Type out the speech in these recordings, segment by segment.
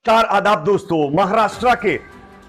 चार आदाब दोस्तों, महाराष्ट्र के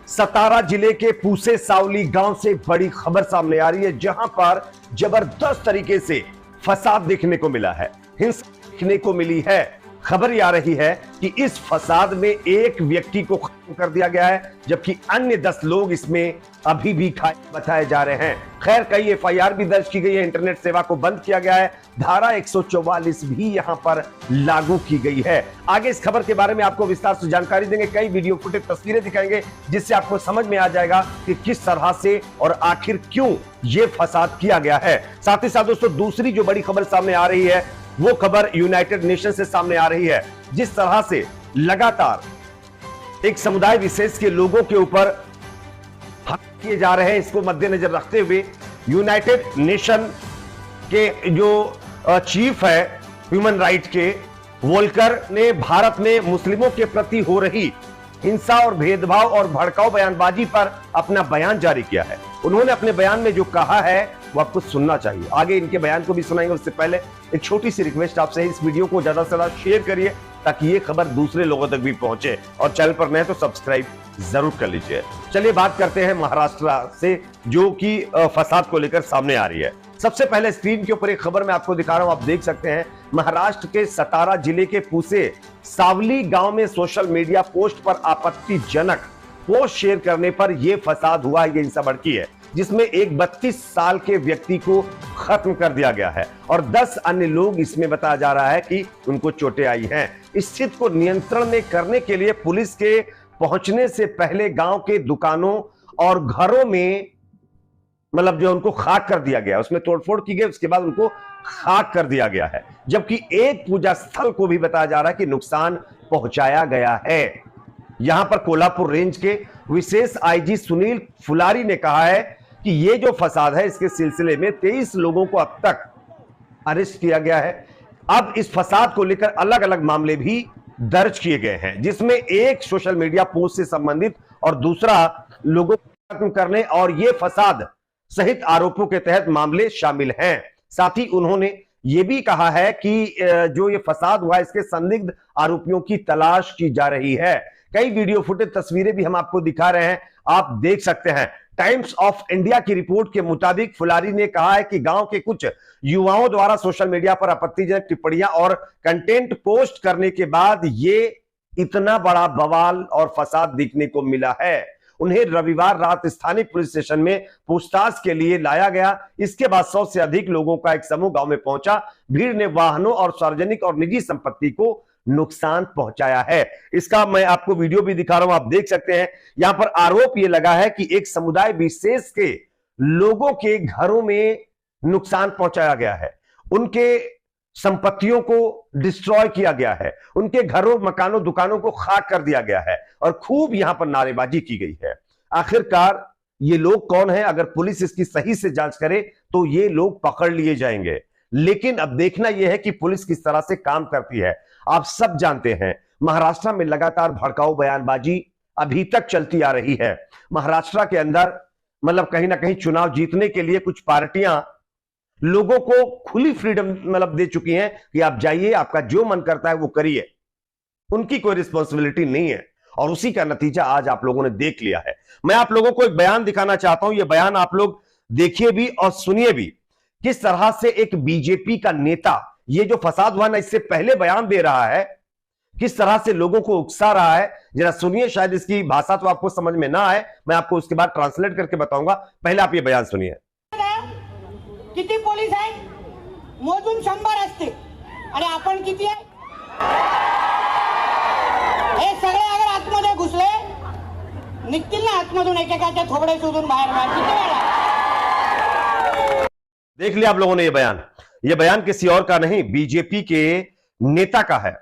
सतारा जिले के पूसे सावली गांव से बड़ी खबर सामने आ रही है, जहां पर जबरदस्त तरीके से फसाद देखने को मिला है, हिंसा देखने को मिली है। खबर ये आ रही है कि इस फसाद में एक व्यक्ति को खत्म कर दिया गया है, जबकि अन्य 10 लोग इसमें अभी भी घायल बताए जा रहे हैं। खैर, कई एफआईआर भी दर्ज की गई है, इंटरनेट सेवा को बंद किया गया है, धारा 144 भी यहां पर लागू की गई है। आगे इस खबर के बारे में आपको विस्तार से जानकारी देंगे, कई वीडियो फुटेज तस्वीरें दिखाएंगे, जिससे आपको समझ में आ जाएगा कि किस तरह से और आखिर क्यों ये फसाद किया गया है। साथ ही साथ दोस्तों, दूसरी जो बड़ी खबर सामने आ रही है वो खबर यूनाइटेड नेशन से सामने आ रही है। जिस तरह से लगातार एक समुदाय विशेष के लोगों के ऊपर हमले किए जा रहे हैं, इसको मद्देनजर रखते हुए यूनाइटेड नेशन के जो चीफ है ह्यूमन राइट के, वोल्कर ने भारत में मुस्लिमों के प्रति हो रही हिंसा और भेदभाव और भड़काऊ बयानबाजी पर अपना बयान जारी किया है। उन्होंने अपने बयान में जो कहा है वो आपको सुनना चाहिए। आगे इनके बयान को भी सुनाएंगे, उससे पहले एक छोटी सी रिक्वेस्ट आपसे, इस वीडियो को ज्यादा से ज्यादा शेयर करिए ताकि ये खबर दूसरे लोगों तक भी पहुंचे, और चैनल पर नए तो सब्सक्राइब जरूर कर लीजिए। चलिए बात करते हैं महाराष्ट्र से, जो कि फसाद को लेकर सामने आ रही है। सबसे पहले स्क्रीन के ऊपर एक खबर मैं आपको दिखा रहा हूं, आप देख सकते हैं। महाराष्ट्र के सतारा जिले के पूसे सावली गांव में सोशल मीडिया पोस्ट पर आपत्तिजनक पोस्ट शेयर करने पर यह फसाद हुआ, ये हिंसा भड़की है, जिसमें एक 32 साल के व्यक्ति को खत्म कर दिया गया है और 10 अन्य लोग इसमें बताया जा रहा है कि उनको चोटें आई हैं। इस स्थिति को नियंत्रण में करने के लिए पुलिस के पहुंचने से पहले गांव के दुकानों और घरों में जो उनको खाक कर दिया गया, उसमें तोड़फोड़ की गई, उसके बाद उनको खाक कर दिया गया है। जबकि एक पूजा स्थल को भी बताया जा रहा है कि नुकसान पहुंचाया गया है। यहां पर कोल्हापुर रेंज के विशेष आईजी सुनील फुलारी ने कहा है कि यह जो फसाद है, इसके सिलसिले में 23 लोगों को अब तक अरेस्ट किया गया है। अब इस फसाद को लेकर अलग अलग मामले भी दर्ज किए गए हैं, जिसमें एक सोशल मीडिया पोस्ट से संबंधित और दूसरा लोगों को खत्म करने और यह फसाद सहित आरोपों के तहत मामले शामिल हैं। साथ ही उन्होंने यह भी कहा है कि जो ये फसाद हुआ, इसके संदिग्ध आरोपियों की तलाश की जा रही है। कई वीडियो फुटेज तस्वीरें भी हम आपको दिखा रहे हैं, आप देख सकते हैं। टाइम्स ऑफ इंडिया की रिपोर्ट के मुताबिक फुलारी ने कहा है कि गांव के कुछ युवाओं द्वारा सोशल मीडिया पर आपत्तिजनक टिप्पणियां और कंटेंट पोस्ट करने के बाद ये इतना बड़ा बवाल और फसाद देखने को मिला है। उन्हें रविवार रात स्थानीय पुलिस स्टेशन में पूछताछ के लिए लाया गया। इसके बाद 100 से अधिक लोगों का एक समूह गांव में पहुंचा। भीड़ ने वाहनों और सार्वजनिक और निजी संपत्ति को नुकसान पहुंचाया है। इसका मैं आपको वीडियो भी दिखा रहा हूं, आप देख सकते हैं। यहां पर आरोप यह लगा है कि एक समुदाय विशेष के लोगों के घरों में नुकसान पहुंचाया गया है, उनके संपत्तियों को डिस्ट्रॉय किया गया है, उनके घरों, मकानों, दुकानों को खाक कर दिया गया है और खूब यहां पर नारेबाजी की गई है। आखिरकार ये लोग कौन है? अगर पुलिस इसकी सही से जांच करे तो ये लोग पकड़ लिए जाएंगे। लेकिन अब देखना यह है कि पुलिस किस तरह से काम करती है। आप सब जानते हैं, महाराष्ट्र में लगातार भड़काऊ बयानबाजी अभी तक चलती आ रही है। महाराष्ट्र के अंदर कहीं ना कहीं चुनाव जीतने के लिए कुछ पार्टियां लोगों को खुली फ्रीडम दे चुकी हैं कि आप जाइए, आपका जो मन करता है वो करिए, उनकी कोई रिस्पॉन्सिबिलिटी नहीं है। और उसी का नतीजा आज आप लोगों ने देख लिया है। मैं आप लोगों को एक बयान दिखाना चाहता हूं, यह बयान आप लोग देखिए भी और सुनिए भी। किस तरह से एक बीजेपी का नेता, ये जो फसाद हुआ ना, इससे पहले बयान दे रहा है, किस तरह से लोगों को उकसा रहा है। जरा सुनिए, शायद इसकी भाषा तो आपको समझ में ना आए, मैं आपको उसके बाद ट्रांसलेट करके बताऊंगा। पहले आप ये बयान सुनिए। किती पोलीस आहेत? मोजून 100 असते आणि आपण किती आहे? हे सगळे अगर आतमध्ये घुसले निघतील ना आतमधून, एकेकाचे थोबडे शोधून बाहेर बाहेर किती वेळा? देख लिया आप लोगों ने ये बयान किसी और का नहीं, बीजेपी के नेता का है।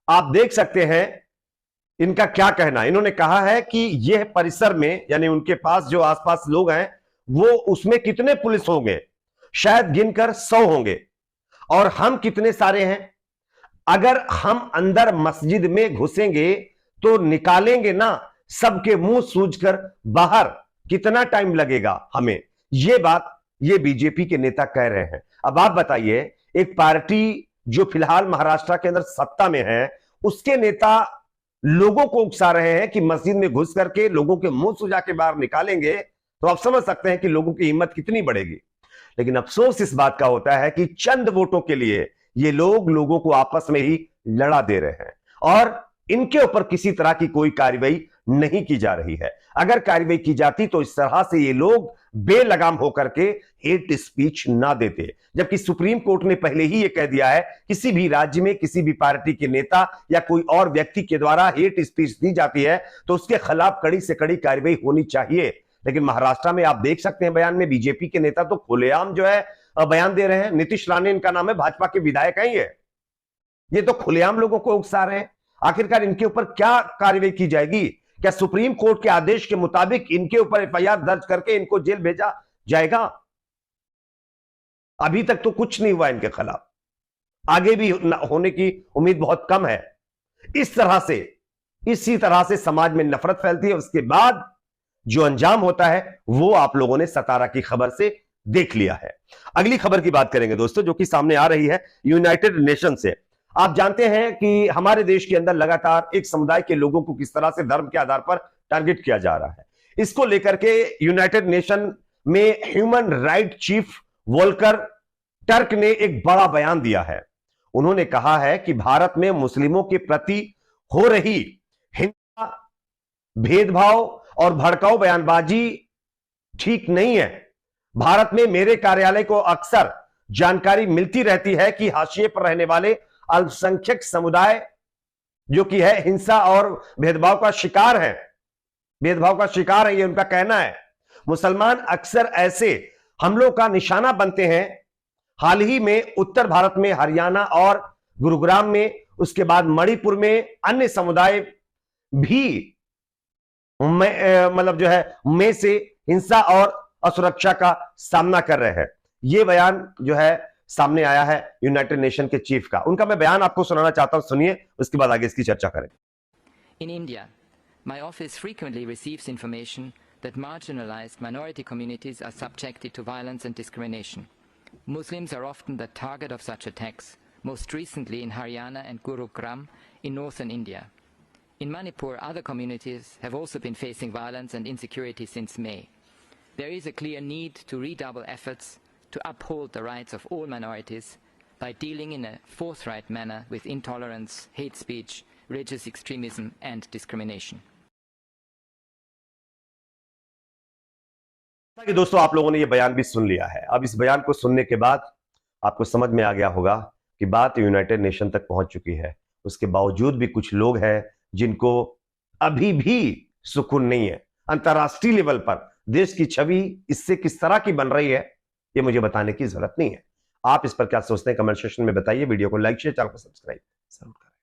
आप देख सकते हैं इनका क्या कहना। इन्होंने कहा है कि यह परिसर में, यानी उनके पास जो आसपास लोग हैं, वो उसमें कितने पुलिस होंगे, शायद गिनकर 100 होंगे, और हम कितने सारे हैं। अगर हम अंदर मस्जिद में घुसेंगे तो निकालेंगे ना सबके मुंह सूजकर बाहर, कितना टाइम लगेगा हमें। यह बात ये बीजेपी के नेता कह रहे हैं। अब आप बताइए, एक पार्टी जो फिलहाल महाराष्ट्र के अंदर सत्ता में है, उसके नेता लोगों को उकसा रहे हैं कि मस्जिद में घुस करके लोगों के मुंह सुजा के बाहर निकालेंगे, तो आप समझ सकते हैं कि लोगों की हिम्मत कितनी बढ़ेगी। लेकिन अफसोस इस बात का होता है कि चंद वोटों के लिए ये लोगों को आपस में ही लड़ा दे रहे हैं और इनके ऊपर किसी तरह की कोई कार्रवाई नहीं की जा रही है। अगर कार्रवाई की जाती तो इस तरह से ये लोग बेलगाम होकर के हेट स्पीच ना देते, जबकि सुप्रीम कोर्ट ने पहले ही यह कह दिया है किसी भी राज्य में किसी भी पार्टी के नेता या कोई और व्यक्ति के द्वारा हेट स्पीच दी जाती है तो उसके खिलाफ कड़ी से कड़ी कार्रवाई होनी चाहिए। लेकिन महाराष्ट्र में आप देख सकते हैं बयान में बीजेपी के नेता तो खुलेआम जो है बयान दे रहे हैं। नीतीश राणे इनका नाम है, भाजपा के विधायक हैं ये तो खुलेआम लोगों को उकसा रहे हैं। आखिरकार इनके ऊपर क्या कार्रवाई की जाएगी? क्या सुप्रीम कोर्ट के आदेश के मुताबिक इनके ऊपर एफआईआर दर्ज करके इनको जेल भेजा जाएगा? अभी तक तो कुछ नहीं हुआ इनके खिलाफ, आगे भी होने की उम्मीद बहुत कम है। इसी तरह से समाज में नफरत फैलती है, उसके बाद जो अंजाम होता है वो आप लोगों ने सतारा की खबर से देख लिया है। अगली खबर की बात करेंगे दोस्तों, जो कि सामने आ रही है यूनाइटेड नेशन से। आप जानते हैं कि हमारे देश के अंदर लगातार एक समुदाय के लोगों को किस तरह से धर्म के आधार पर टारगेट किया जा रहा है। इसको लेकर के यूनाइटेड नेशन में human right chief Volker Turk ने एक बड़ा बयान दिया है। उन्होंने कहा है कि भारत में मुस्लिमों के प्रति हो रही हिंसा, भेदभाव और भड़काऊ बयानबाजी ठीक नहीं है। भारत में मेरे कार्यालय को अक्सर जानकारी मिलती रहती है कि हाशिए पर रहने वाले अल्पसंख्यक समुदाय जो कि है हिंसा और भेदभाव का शिकार है, ये उनका कहना है। मुसलमान अक्सर ऐसे हमलों का निशाना बनते हैं। हाल ही में उत्तर भारत में हरियाणा और गुरुग्राम में, उसके बाद मणिपुर में अन्य समुदाय भी मतलब जो है में से हिंसा और असुरक्षा का सामना कर रहे हैं। यह बयान जो है सामने आया है यूनाइटेड नेशन के चीफ का। उनका मैं बयान आपको सुनाना चाहता हूं, सुनिए, उसके बाद आगे इसकी चर्चा करें। In India, my office frequently receives information that marginalized minority communities are subjected to violence and discrimination. Muslims are often the target of such attacks, most recently in Haryana and Gurugram in northern India. In Manipur, other communities have also been facing violence and insecurity since May. There is a clear need to redouble efforts to uphold the rights of all minorities by dealing in a forthright manner with intolerance, hate speech, religious extremism and discrimination. दोस्तों, आप लोगों ने यह बयान भी सुन लिया है। अब इस बयान को सुनने के बाद आपको समझ में आ गया होगा कि बात यूनाइटेड नेशन तक पहुंच चुकी है। उसके बावजूद भी कुछ लोग हैं जिनको अभी भी सुकून नहीं है। अंतर्राष्ट्रीय लेवल पर देश की छवि इससे किस तरह की बन रही है, ये मुझे बताने की जरूरत नहीं है। आप इस पर क्या सोचते हैं कमेंट सेक्शन में बताइए। वीडियो को लाइक शेयर, चैनल को सब्सक्राइब जरूर करें।